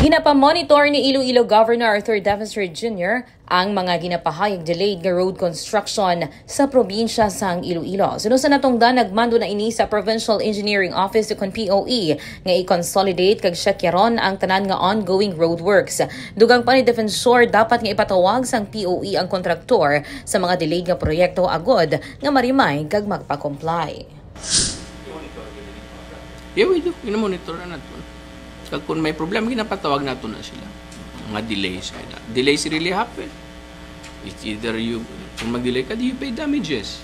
Ginapa-Monitor ni Iloilo Governor Arthur Defensor Jr. ang mga ginapahayag delayed nga road construction sa probinsya sang Iloilo. Sunusan natong nagmando na ini sa Provincial Engineering Office kon POE nga i-consolidate kag syakyaron ang tanan nga ongoing roadworks. Dugang pa ni Defensor dapat nga ipatawag sang POE ang kontraktor sa mga delayed nga proyekto agod nga marimay kag magpa-comply. Yeah, we do. Ina-monitor na natin. Kung may problema, ginapatawag nato na sila. Mga delays. Delays really happen. It's either you, kung mag-delay ka, you pay damages.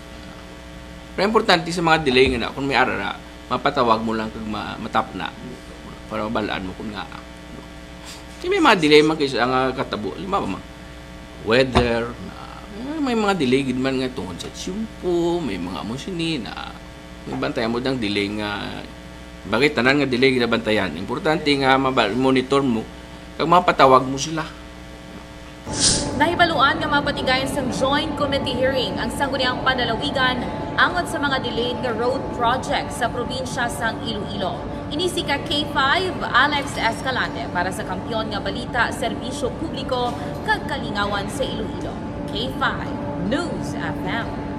Pero importante sa mga delay nga na, kung may arara, mapatawag mo lang kung matap na para mabalaan mo kung nga. Kasi may mga delay man kayo ang katabo. Lima ba weather, may mga delay man nga tungkol sa tiyumpo, may mga musini na may bantayan mo ng delay nga. Bakit tanan nga delay ginabantayan? Importante nga monitor mo kag mapatawag mo sila. Nahibaluan nga mapatigayon sa joint committee hearing ang sangguniang panalawigan angot sa mga delayed nga road project sa probinsya sang Iloilo. Inisi ka K5 Alex Escalante para sa Kampiyon nga Balita, Serbisyo Publiko kag Kalingawan sa Iloilo. K5 News FM.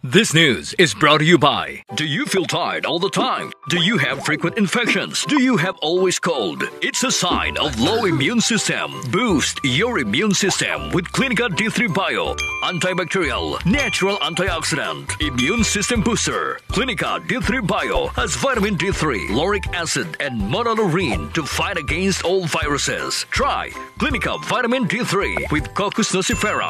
This news is brought to you by, do you feel tired all the time? Do you have frequent infections? Do you have always cold? It's a sign of low immune system. Boost your immune system with Clinica D3 Bio, antibacterial, natural antioxidant, immune system booster. Clinica D3 Bio has vitamin D3, lauric acid, and monolurine to fight against all viruses. Try Clinica Vitamin D3 with Coccus nocifera.